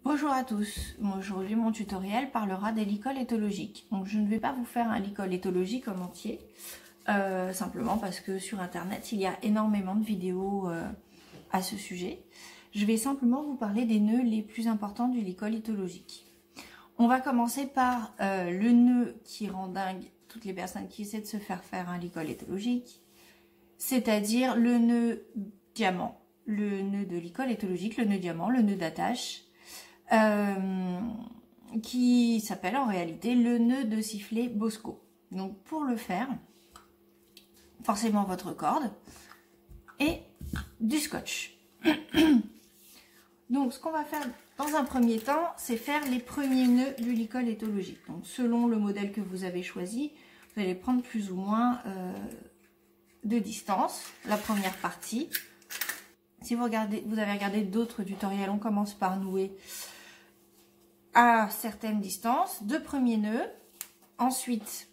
Bonjour à tous, aujourd'hui mon tutoriel parlera des licols éthologiques. Donc je ne vais pas vous faire un licol éthologique en entier, simplement parce que sur internet il y a énormément de vidéos à ce sujet. Je vais simplement vous parler des nœuds les plus importants du licol éthologique. On va commencer par le nœud qui rend dingue toutes les personnes qui essaient de se faire un licol éthologique, c'est-à-dire le nœud diamant, le nœud de licol éthologique, le nœud diamant, le nœud d'attache, qui s'appelle en réalité le nœud de sifflet Bosco. Donc pour le faire, forcément votre corde et du scotch. Donc ce qu'on va faire dans un premier temps, c'est faire les premiers nœuds du licol éthologique. Donc selon le modèle que vous avez choisi, vous allez prendre plus ou moins de distance la première partie. Si vous avez regardé d'autres tutoriels, on commence par nouer à certaines distances, deux premiers nœuds, ensuite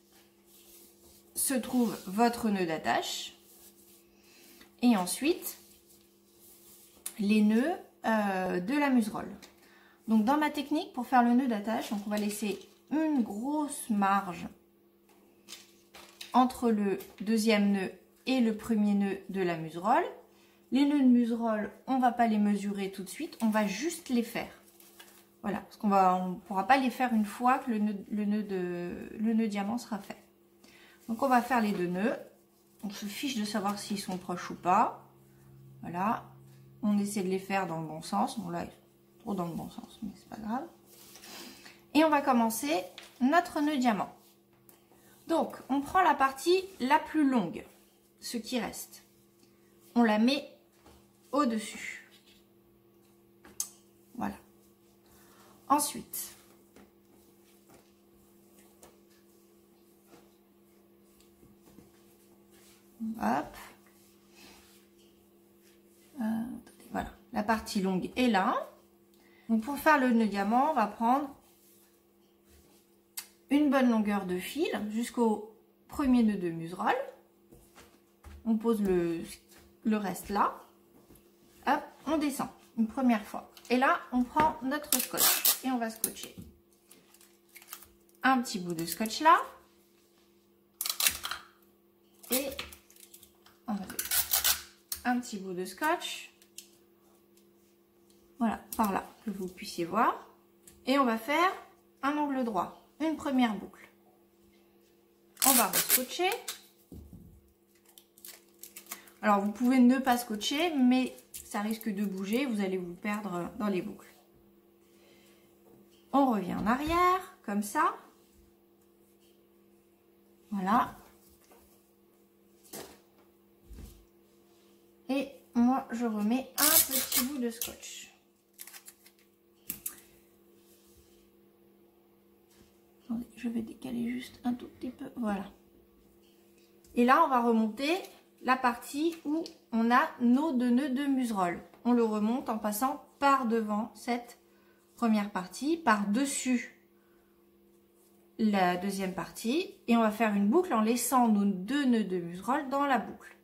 se trouve votre nœud d'attache et ensuite les nœuds de la muserolle. Donc dans ma technique pour faire le nœud d'attache, on va laisser une grosse marge entre le deuxième nœud et le premier nœud de la muserolle. Les nœuds de muserolle, on ne va pas les mesurer tout de suite, on va juste les faire. Voilà, parce qu'on ne pourra pas les faire une fois que le nœud diamant sera fait. Donc on va faire les deux nœuds. On se fiche de savoir s'ils sont proches ou pas. Voilà, on essaie de les faire dans le bon sens. Bon là, ils sont trop dans le bon sens, mais c'est pas grave. Et on va commencer notre nœud diamant. Donc on prend la partie la plus longue, ce qui reste. On la met au-dessus. Voilà. Ensuite, hop, voilà, la partie longue est là. Donc pour faire le nœud diamant, on va prendre une bonne longueur de fil jusqu'au premier nœud de muserolle. On pose le reste là. Hop, on descend une première fois. Et là, on prend notre scotch et on va scotcher. Un petit bout de scotch là. Et on va faire un petit bout de scotch. Voilà, par là, que vous puissiez voir. Et on va faire un angle droit, une première boucle. On va rescotcher. Alors, vous pouvez ne pas scotcher, mais ça risque de bouger, vous allez vous perdre dans les boucles. On revient en arrière, comme ça. Voilà. Et moi, je remets un petit bout de scotch. Attendez, je vais décaler juste un tout petit peu. Voilà. Et là, on va remonter la partie où on a nos deux nœuds de muserolle. On le remonte en passant par devant cette première partie, par-dessus la deuxième partie. Et on va faire une boucle en laissant nos deux nœuds de muserolle dans la boucle.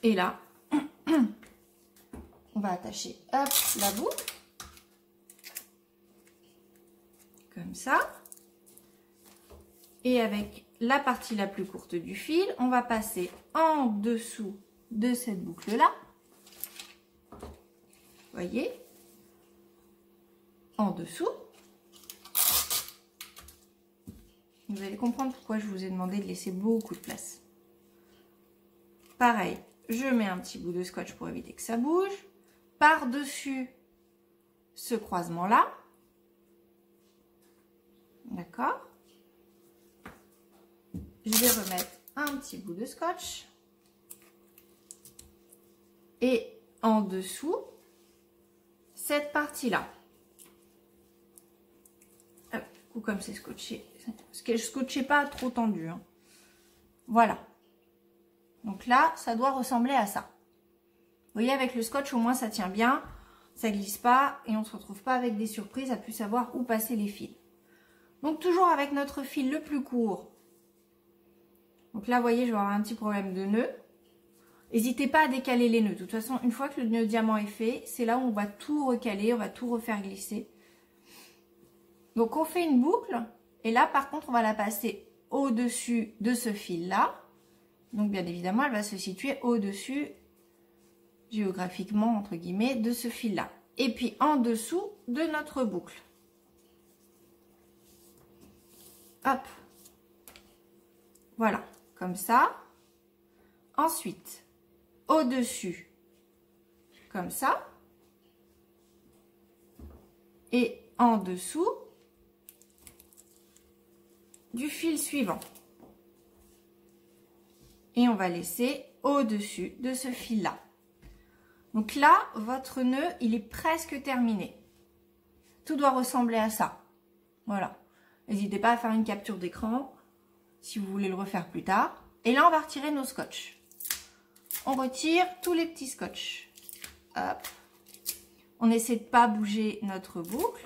Et là, on va attacher hop, la boucle. Comme ça. Et avec la partie la plus courte du fil, on va passer en dessous de cette boucle là. Voyez, en dessous. Vous allez comprendre pourquoi je vous ai demandé de laisser beaucoup de place. Pareil, je mets un petit bout de scotch pour éviter que ça bouge. Par-dessus ce croisement là. D'accord. Je vais remettre un petit bout de scotch. Et en dessous, cette partie-là. Du coup, comme c'est scotché, parce que je ne scotchais pas trop tendu. Hein. Voilà. Donc là, ça doit ressembler à ça. Vous voyez, avec le scotch, au moins, ça tient bien. Ça glisse pas et on ne se retrouve pas avec des surprises à plus savoir où passer les fils. Donc, toujours avec notre fil le plus court. Donc là, vous voyez, je vais avoir un petit problème de nœud. N'hésitez pas à décaler les nœuds. De toute façon, une fois que le nœud diamant est fait, c'est là où on va tout recaler, on va tout refaire glisser. Donc, on fait une boucle. Et là, par contre, on va la passer au-dessus de ce fil-là. Donc, bien évidemment, elle va se situer au-dessus, géographiquement, entre guillemets, de ce fil-là. Et puis, en dessous de notre boucle. Hop. Voilà, comme ça. Ensuite, au-dessus, comme ça. Et en dessous du fil suivant. Et on va laisser au-dessus de ce fil-là. Donc là, votre nœud, il est presque terminé. Tout doit ressembler à ça. Voilà. N'hésitez pas à faire une capture d'écran si vous voulez le refaire plus tard. Et là, on va retirer nos scotch. On retire tous les petits scotch. Hop. On essaie de ne pas bouger notre boucle.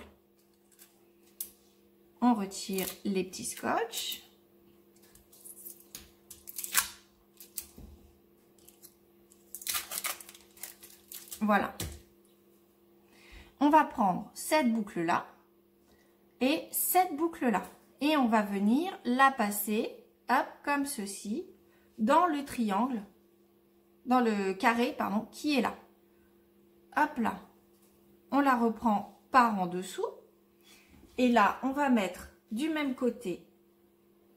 On retire les petits scotch. Voilà. On va prendre cette boucle-là et cette boucle-là. Et on va venir la passer, hop, comme ceci, dans le triangle, dans le carré, pardon, qui est là. Hop là. On la reprend par en dessous. Et là, on va mettre du même côté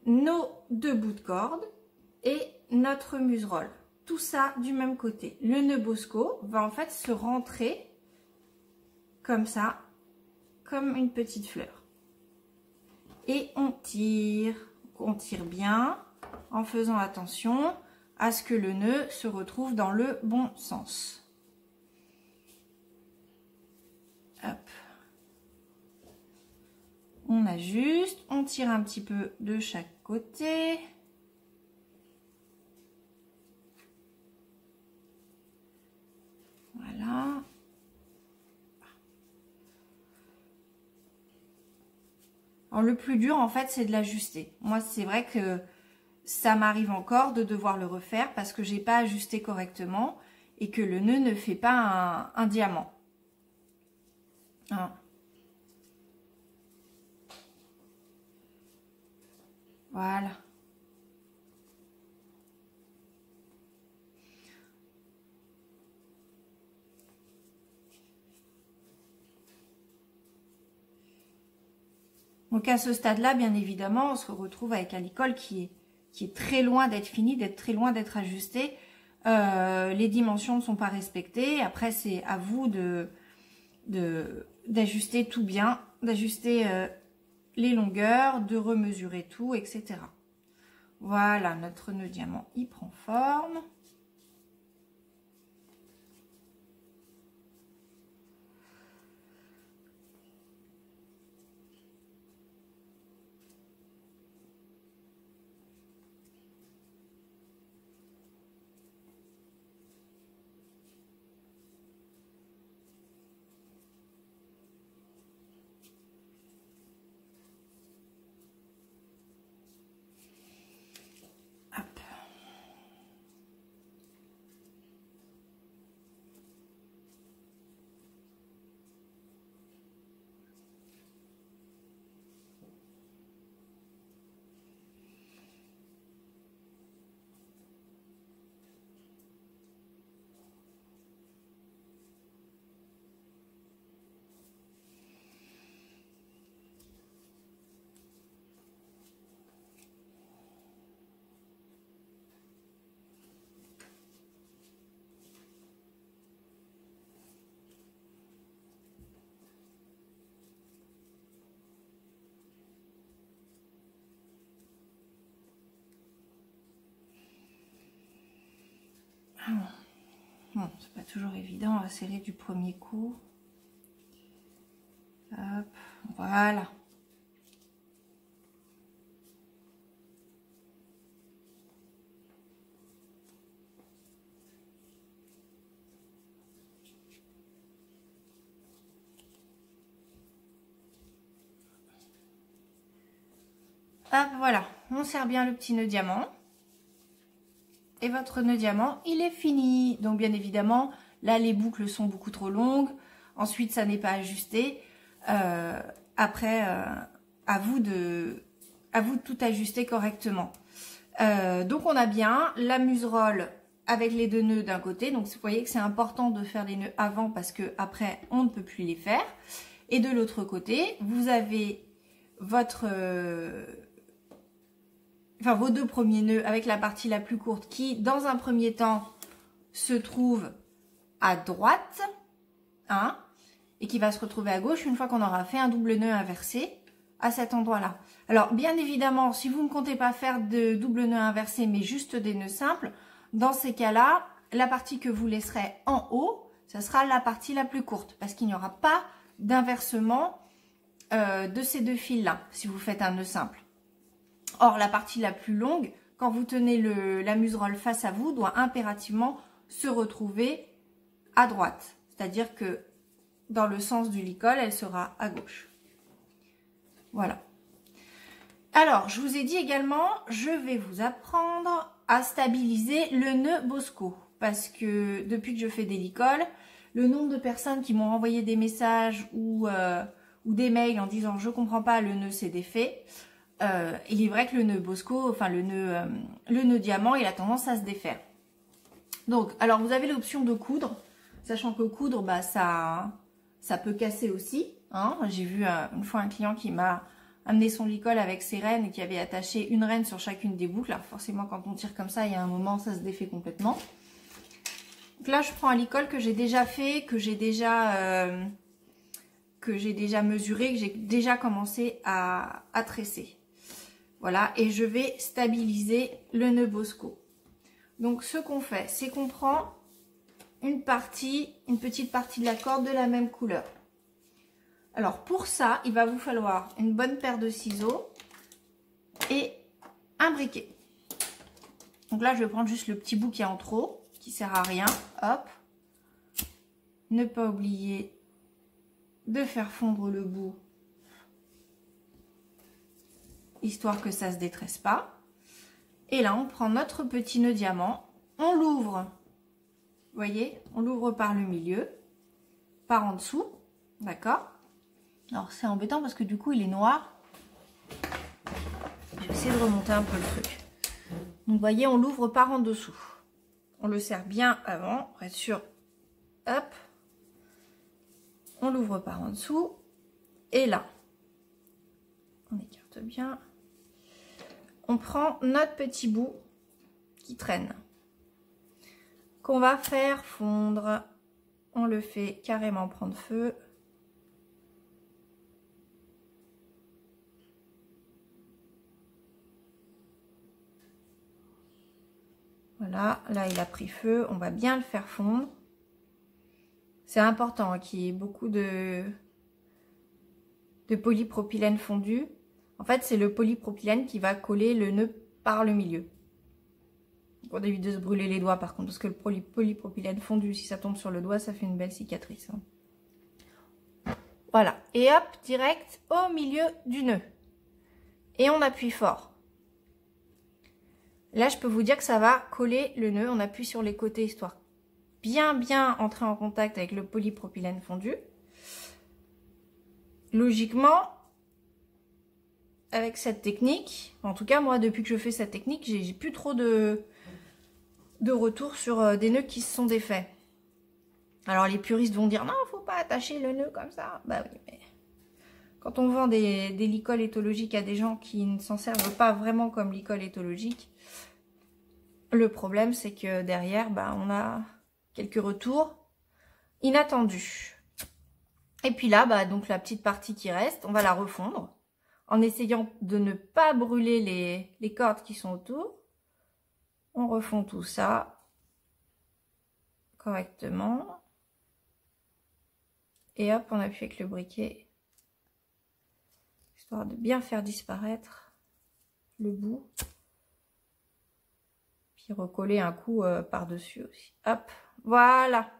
nos deux bouts de corde et notre muserolle. Tout ça du même côté. Le nœud Bosco va en fait se rentrer comme ça, comme une petite fleur. Et on tire bien en faisant attention à ce que le nœud se retrouve dans le bon sens. Hop. On ajuste, on tire un petit peu de chaque côté. Voilà. Alors, le plus dur, en fait, c'est de l'ajuster. Moi, c'est vrai que ça m'arrive encore de devoir le refaire parce que j'ai pas ajusté correctement et que le nœud ne fait pas un diamant. Hein. Voilà. Donc à ce stade-là, bien évidemment, on se retrouve avec un licol qui est très loin d'être fini, d'être très loin d'être ajusté. Les dimensions ne sont pas respectées. Après, c'est à vous d'ajuster tout bien, d'ajuster les longueurs, de remesurer tout, etc. Voilà, notre nœud diamant, il prend forme. Bon, c'est pas toujours évident à serrer du premier coup. Hop, voilà. Hop, voilà. On serre bien le petit nœud diamant. et votre nœud diamant, il est fini. Donc bien évidemment, là les boucles sont beaucoup trop longues. Ensuite, ça n'est pas ajusté. Après, à vous de tout ajuster correctement. Donc on a bien la muserolle avec les 2 nœuds d'un côté. Donc vous voyez que c'est important de faire les nœuds avant parce que après on ne peut plus les faire. Et de l'autre côté, vous avez votre vos 2 premiers nœuds avec la partie la plus courte qui, dans un premier temps, se trouve à droite, hein, et qui va se retrouver à gauche une fois qu'on aura fait un double nœud inversé à cet endroit-là. Alors, bien évidemment, si vous ne comptez pas faire de double nœud inversé, mais juste des nœuds simples, dans ces cas-là, la partie que vous laisserez en haut, ça sera la partie la plus courte, parce qu'il n'y aura pas d'inversement de ces 2 fils-là, si vous faites un nœud simple. Or, la partie la plus longue, quand vous tenez la muserolle face à vous, doit impérativement se retrouver à droite. C'est-à-dire que dans le sens du licol, elle sera à gauche. Voilà. Alors, je vous ai dit également, je vais vous apprendre à stabiliser le nœud Bosco. Parce que depuis que je fais des licoles, le nombre de personnes qui m'ont envoyé des messages ou des mails en disant « je comprends pas, le nœud s'est défait », il est vrai que le nœud Bosco, enfin le nœud diamant, il a tendance à se défaire. Donc, alors vous avez l'option de coudre, sachant que coudre, bah, ça peut casser aussi. Hein. J'ai vu une fois un client qui m'a amené son licol avec ses rênes et qui avait attaché une rêne sur chacune des boucles. Alors forcément, quand on tire comme ça, il y a un moment, ça se défait complètement. Donc là, je prends un licol que j'ai déjà fait, que j'ai déjà mesuré, que j'ai déjà commencé à tresser. Voilà, et je vais stabiliser le nœud Bosco. Donc, ce qu'on fait, c'est qu'on prend une petite partie de la corde de la même couleur. Alors, pour ça, il va vous falloir une bonne paire de ciseaux et un briquet. Donc là, je vais prendre juste le petit bout qui est en trop, qui sert à rien. Hop. Ne pas oublier de faire fondre le bout, histoire que ça ne se détresse pas. Et là, on prend notre petit nœud diamant, on l'ouvre. Vous voyez, on l'ouvre par le milieu, par en dessous, d'accord? Alors, c'est embêtant parce que du coup, il est noir. Je vais essayer de remonter un peu le truc. Donc, vous voyez, on l'ouvre par en dessous. On le serre bien avant, pour être sûr. Hop. On l'ouvre par en dessous. Et là, on écarte bien. On prend notre petit bout qui traîne, qu'on va faire fondre. On le fait carrément prendre feu. Voilà, là il a pris feu, on va bien le faire fondre. C'est important hein, qu'il y ait beaucoup de polypropylène fondu. En fait, c'est le polypropylène qui va coller le nœud par le milieu. On évite de se brûler les doigts par contre, parce que le polypropylène fondu, si ça tombe sur le doigt, ça fait une belle cicatrice. Hein. Voilà, et hop, direct au milieu du nœud. Et on appuie fort. Là, je peux vous dire que ça va coller le nœud. On appuie sur les côtés, histoire bien entrer en contact avec le polypropylène fondu. Logiquement, avec cette technique, en tout cas, moi, depuis que je fais cette technique, j'ai plus trop de retour sur des nœuds qui se sont défaits. Alors, les puristes vont dire, non, faut pas attacher le nœud comme ça. Bah oui, mais quand on vend des licoles éthologiques à des gens qui ne s'en servent pas vraiment comme licole éthologique, le problème, c'est que derrière, bah, on a quelques retours inattendus. Et puis là, bah, donc la petite partie qui reste, on va la refondre en essayant de ne pas brûler les cordes qui sont autour. On refond tout ça correctement. Et hop, on appuie avec le briquet, histoire de bien faire disparaître le bout. Puis recoller un coup par-dessus aussi. Hop, voilà.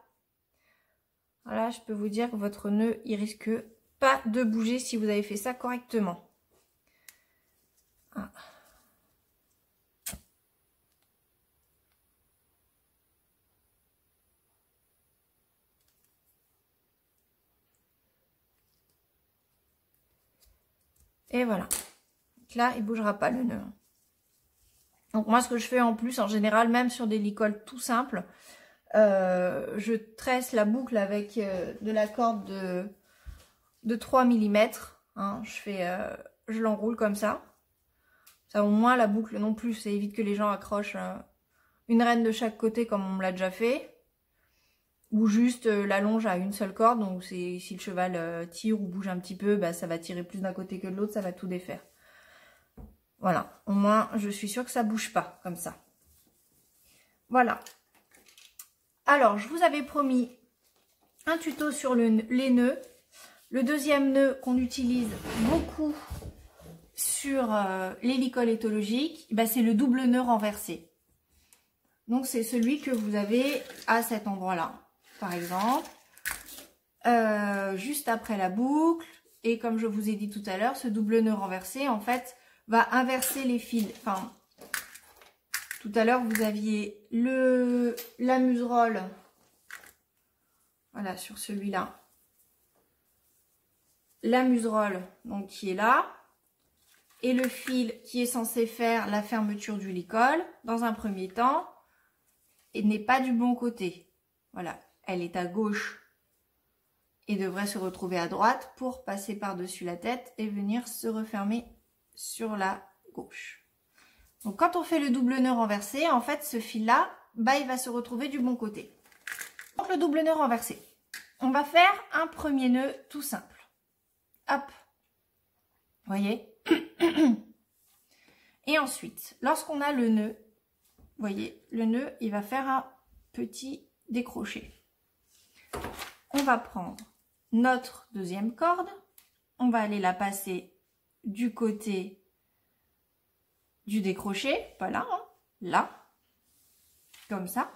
Voilà, je peux vous dire que votre nœud, il risque pas de bouger si vous avez fait ça correctement. Ah. Et voilà. Donc là, il ne bougera pas le nœud. Donc moi, ce que je fais en plus, en général, même sur des licoles tout simples, je tresse la boucle avec de la corde de 3 mm. Hein, je l'enroule comme ça. Ça, au moins, la boucle non plus, ça évite que les gens accrochent une reine de chaque côté comme on me l'a déjà fait. Ou juste la longe à une seule corde. Donc si le cheval tire ou bouge un petit peu, bah, ça va tirer plus d'un côté que de l'autre, ça va tout défaire. Voilà, au moins je suis sûre que ça bouge pas comme ça. Voilà. Alors, je vous avais promis un tuto sur les nœuds. Le deuxième nœud qu'on utilise beaucoup sur les licoles éthologiques, bah, c'est le double nœud renversé. Donc, c'est celui que vous avez à cet endroit-là, par exemple, juste après la boucle. Et comme je vous ai dit tout à l'heure, ce double nœud renversé, en fait, va inverser les fils. Enfin, tout à l'heure, vous aviez la muserolle, voilà, sur celui-là. La muserolle, donc, qui est là. Et le fil qui est censé faire la fermeture du licol, dans un premier temps, et n'est pas du bon côté. Voilà, elle est à gauche et devrait se retrouver à droite pour passer par-dessus la tête et venir se refermer sur la gauche. Donc quand on fait le double nœud renversé, en fait ce fil-là, bah, il va se retrouver du bon côté. Donc le double nœud renversé, on va faire un premier nœud tout simple. Hop, vous voyez. Et ensuite, lorsqu'on a le nœud, vous voyez, le nœud, il va faire un petit décroché. On va prendre notre deuxième corde, on va aller la passer du côté du décroché, pas là, hein, là, comme ça.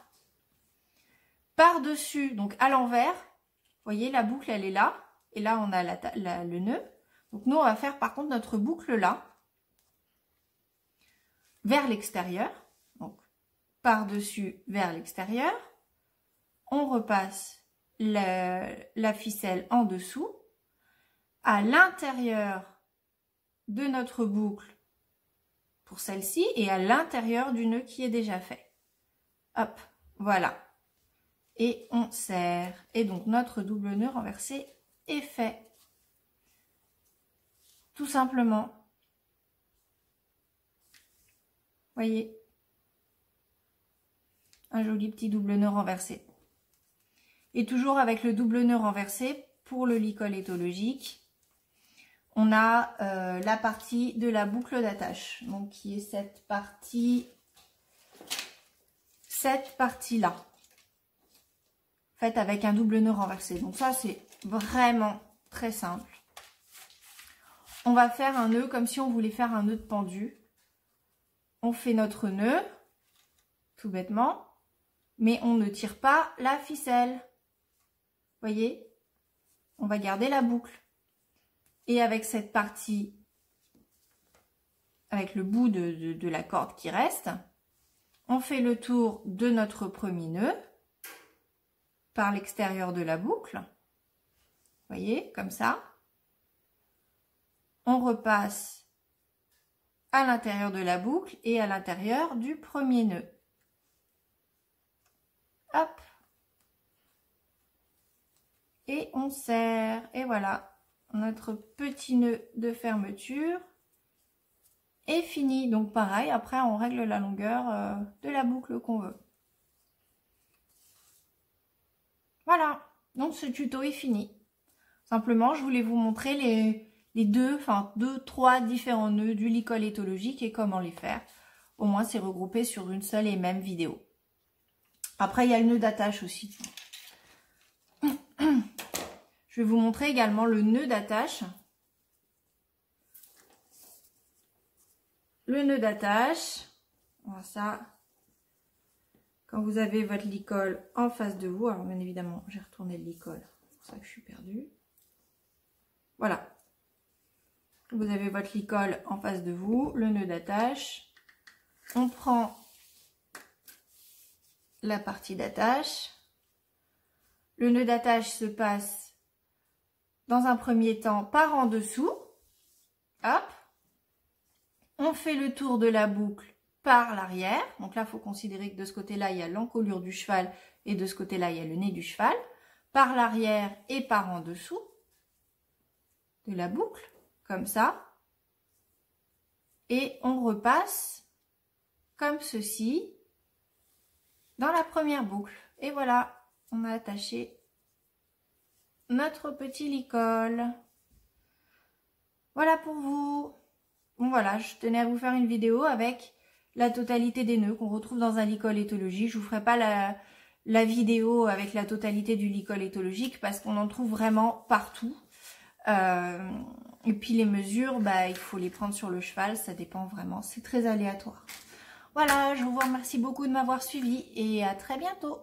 Par-dessus, donc à l'envers, vous voyez, la boucle, elle est là, et là, on a le nœud. Donc nous, on va faire par contre notre boucle là, vers l'extérieur, donc par-dessus vers l'extérieur. On repasse la ficelle en dessous, à l'intérieur de notre boucle pour celle-ci et à l'intérieur du nœud qui est déjà fait. Hop, voilà. Et on serre. Et donc notre double nœud renversé est fait. Tout simplement. Voyez, un joli petit double nœud renversé. Et toujours avec le double nœud renversé, pour le licol éthologique, on a la partie de la boucle d'attache, donc qui est cette partie-là, faite avec un double nœud renversé. Donc ça, c'est vraiment très simple. On va faire un nœud comme si on voulait faire un nœud de pendu. On fait notre nœud, tout bêtement, mais on ne tire pas la ficelle. Vous voyez, on va garder la boucle. Et avec cette partie, avec le bout de la corde qui reste, on fait le tour de notre premier nœud par l'extérieur de la boucle. Vous voyez, comme ça. On repasse à l'intérieur de la boucle et à l'intérieur du premier nœud. Hop. Et on serre. Et voilà, notre petit nœud de fermeture est fini. Donc pareil, après on règle la longueur de la boucle qu'on veut. Voilà, donc ce tuto est fini. Simplement, je voulais vous montrer les deux, trois différents nœuds du licol éthologique et comment les faire. Au moins, c'est regroupé sur une seule et même vidéo. Après, il y a le nœud d'attache aussi. Je vais vous montrer également le nœud d'attache. Le nœud d'attache, voilà ça. Quand vous avez votre licol en face de vous, alors bien évidemment, j'ai retourné le licol, c'est pour ça que je suis perdue. Voilà. Vous avez votre licol en face de vous, le nœud d'attache. On prend la partie d'attache. Le nœud d'attache se passe dans un premier temps par en dessous. hop, on fait le tour de la boucle par l'arrière. Donc là, il faut considérer que de ce côté-là, il y a l'encolure du cheval et de ce côté-là, il y a le nez du cheval. Par l'arrière et par en dessous de la boucle, comme ça. Et on repasse comme ceci dans la première boucle. Et voilà, on a attaché notre petit licol. Voilà pour vous. Bon voilà, je tenais à vous faire une vidéo avec la totalité des nœuds qu'on retrouve dans un licol éthologique. Je vous ferai pas la vidéo avec la totalité du licol éthologique parce qu'on en trouve vraiment partout. Et puis les mesures, bah, il faut les prendre sur le cheval, ça dépend vraiment, c'est très aléatoire. Voilà, je vous remercie beaucoup de m'avoir suivi et à très bientôt.